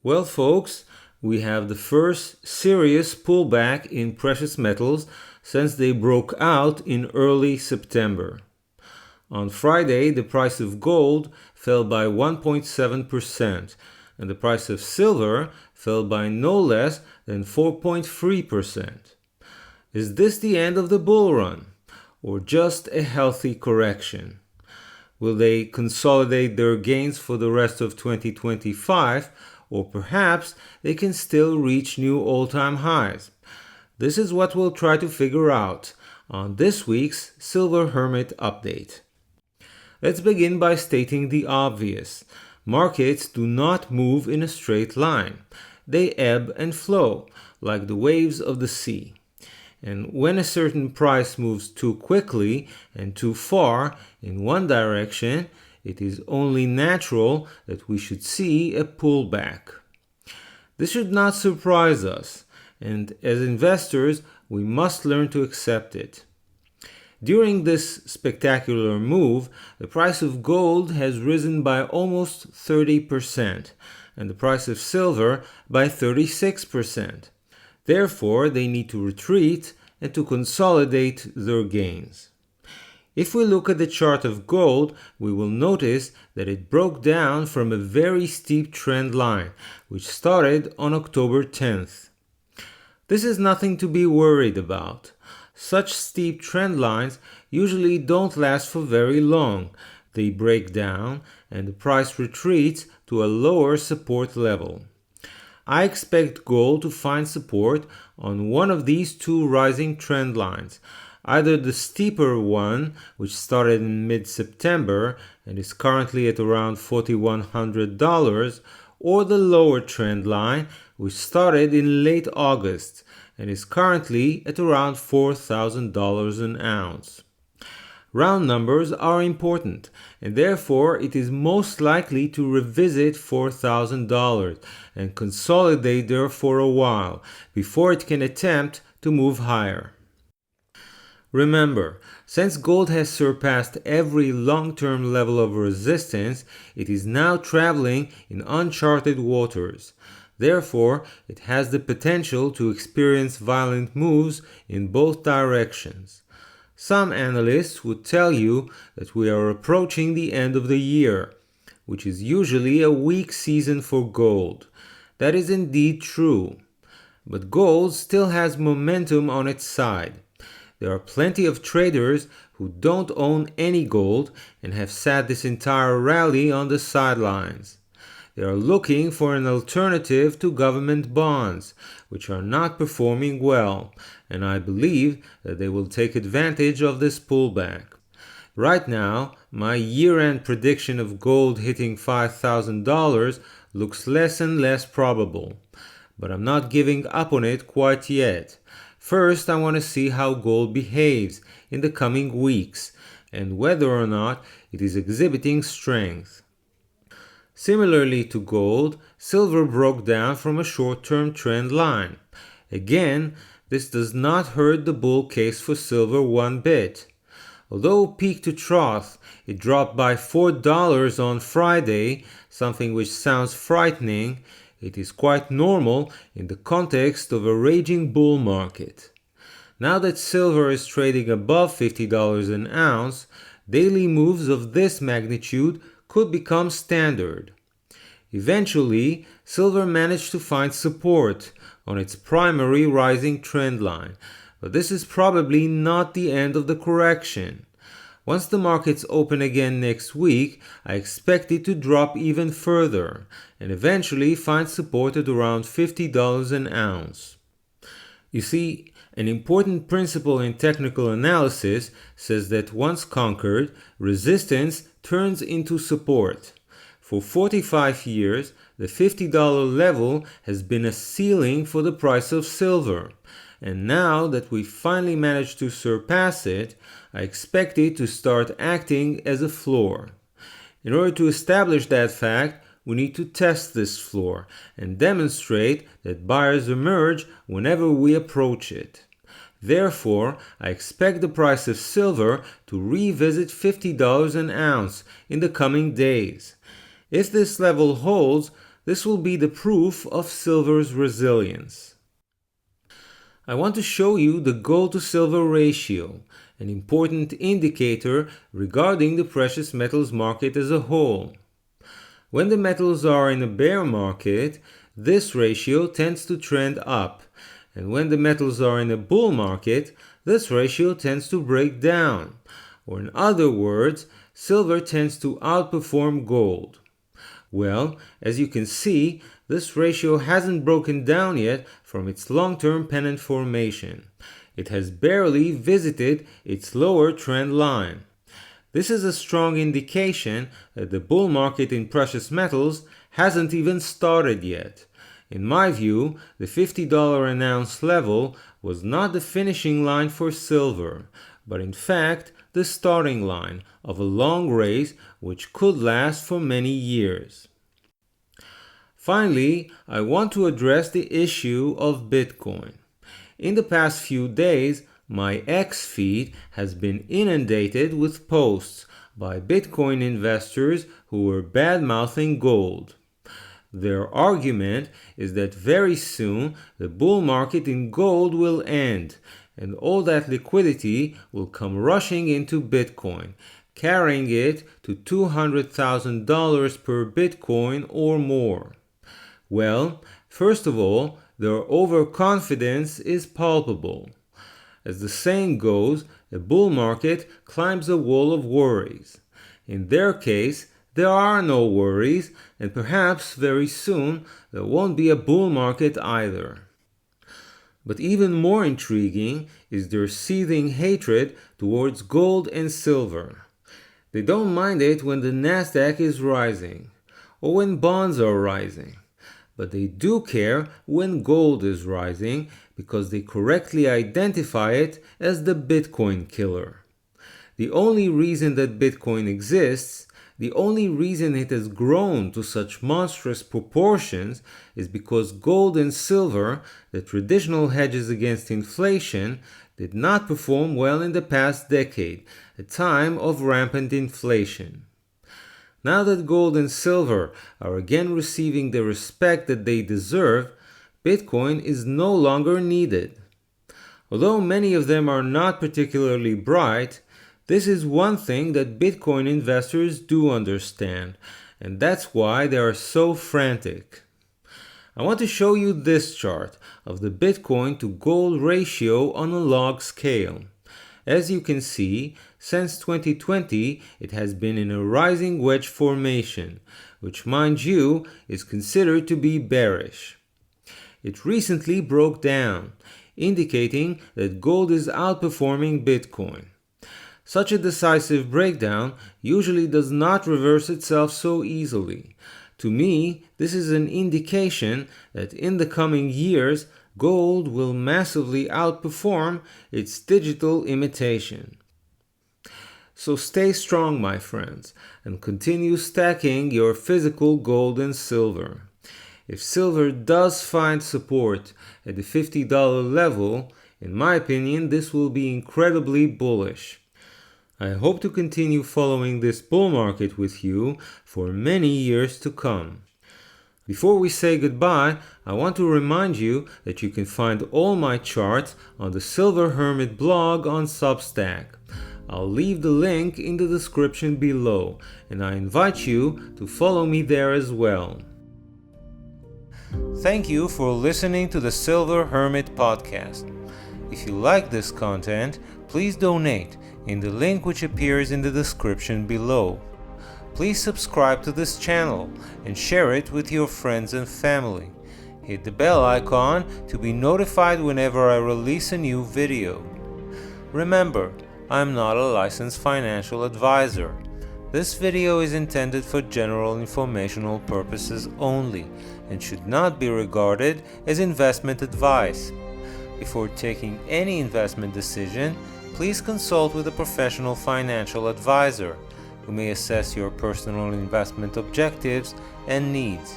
Well, folks, we have the first serious pullback in precious metals since they broke out in early September. On Friday, the price of gold fell by 1.7%, and the price of silver fell by no less than 4.3%. Is this the end of the bull run, or just a healthy correction? Will they consolidate their gains for the rest of 2025, or perhaps they can still reach new all-time highs? This is what we'll try to figure out on this week's Silver Hermit update. Let's begin by stating the obvious. Markets do not move in a straight line. They ebb and flow, like the waves of the sea. And when a certain price moves too quickly and too far in one direction, it is only natural that we should see a pullback. This should not surprise us, and as investors, we must learn to accept it. During this spectacular move, the price of gold has risen by almost 30%, and the price of silver by 36%. Therefore, they need to retreat and to consolidate their gains. If we look at the chart of gold, we will notice that it broke down from a very steep trend line, which started on October 10th. This is nothing to be worried about. Such steep trend lines usually don't last for very long. They break down and the price retreats to a lower support level. I expect gold to find support on one of these two rising trend lines, either the steeper one, which started in mid-September and is currently at around $4,100, or the lower trend line, which started in late August and is currently at around $4,000 an ounce. Round numbers are important, and therefore it is most likely to revisit $4,000 and consolidate there for a while before it can attempt to move higher. Remember, since gold has surpassed every long-term level of resistance, it is now traveling in uncharted waters. Therefore, it has the potential to experience violent moves in both directions. Some analysts would tell you that we are approaching the end of the year, which is usually a weak season for gold. That is indeed true. But gold still has momentum on its side. There are plenty of traders who don't own any gold and have sat this entire rally on the sidelines. They are looking for an alternative to government bonds, which are not performing well, and I believe that they will take advantage of this pullback. Right now, my year-end prediction of gold hitting $5,000 looks less and less probable, but I'm not giving up on it quite yet. First, I want to see how gold behaves in the coming weeks and whether or not it is exhibiting strength. Similarly to gold, silver broke down from a short-term trend line. Again, this does not hurt the bull case for silver one bit. Although peak to trough, it dropped by $4 on Friday, something which sounds frightening. It is quite normal in the context of a raging bull market. Now that silver is trading above $50 an ounce, daily moves of this magnitude could become standard. Eventually, silver managed to find support on its primary rising trend line, but this is probably not the end of the correction. Once the markets open again next week, I expect it to drop even further and eventually find support at around $50 an ounce. You see, an important principle in technical analysis says that once conquered, resistance turns into support. For 45 years, the $50 level has been a ceiling for the price of silver, and now that we finally managed to surpass it, I expect it to start acting as a floor. In order to establish that fact, we need to test this floor and demonstrate that buyers emerge whenever we approach it. Therefore, I expect the price of silver to revisit $50 an ounce in the coming days. If this level holds, This will be the proof of silver's resilience. I want to show you the gold to silver ratio, an important indicator regarding the precious metals market as a whole. When the metals are in a bear market, this ratio tends to trend up, and when the metals are in a bull market, this ratio tends to break down, or in other words, silver tends to outperform gold. Well, as you can see, this ratio hasn't broken down yet from its long-term pennant formation. It has barely visited its lower trend line. This is a strong indication that the bull market in precious metals hasn't even started yet. In my view, the $50 an ounce level was not the finishing line for silver, but in fact the starting line of a long race which could last for many years. Finally, I want to address the issue of Bitcoin. In the past few days, my X feed has been inundated with posts by Bitcoin investors who were bad-mouthing gold. Their argument is that very soon the bull market in gold will end, and all that liquidity will come rushing into Bitcoin, carrying it to $200,000 per Bitcoin or more. Well, first of all, their overconfidence is palpable. As the saying goes, a bull market climbs a wall of worries. In their case, there are no worries, and perhaps very soon there won't be a bull market either. But even more intriguing is their seething hatred towards gold and silver. They don't mind it when the Nasdaq is rising, or when bonds are rising. But they do care when gold is rising because they correctly identify it as the Bitcoin killer. The only reason that Bitcoin exists, the only reason it has grown to such monstrous proportions is because gold and silver, the traditional hedges against inflation, did not perform well in the past decade, a time of rampant inflation. Now that gold and silver are again receiving the respect that they deserve, Bitcoin is no longer needed. Although many of them are not particularly bright, this is one thing that Bitcoin investors do understand, and that's why they are so frantic. I want to show you this chart of the Bitcoin to gold ratio on a log scale. As you can see, since 2020, it has been in a rising wedge formation, which, mind you, is considered to be bearish. It recently broke down, indicating that gold is outperforming Bitcoin. Such a decisive breakdown usually does not reverse itself so easily. To me, this is an indication that in the coming years, gold will massively outperform its digital imitation. So stay strong, my friends, and continue stacking your physical gold and silver. If silver does find support at the $50 level, in my opinion, this will be incredibly bullish. I hope to continue following this bull market with you for many years to come. Before we say goodbye, I want to remind you that you can find all my charts on the Silver Hermit blog on Substack. I'll leave the link in the description below, and I invite you to follow me there as well. Thank you for listening to the Silver Hermit podcast. If you like this content, please donate in the link which appears in the description below. Please subscribe to this channel and share it with your friends and family. Hit the bell icon to be notified whenever I release a new video. Remember, I'm not a licensed financial advisor. This video is intended for general informational purposes only and should not be regarded as investment advice. Before taking any investment decision, please consult with a professional financial advisor who may assess your personal investment objectives and needs.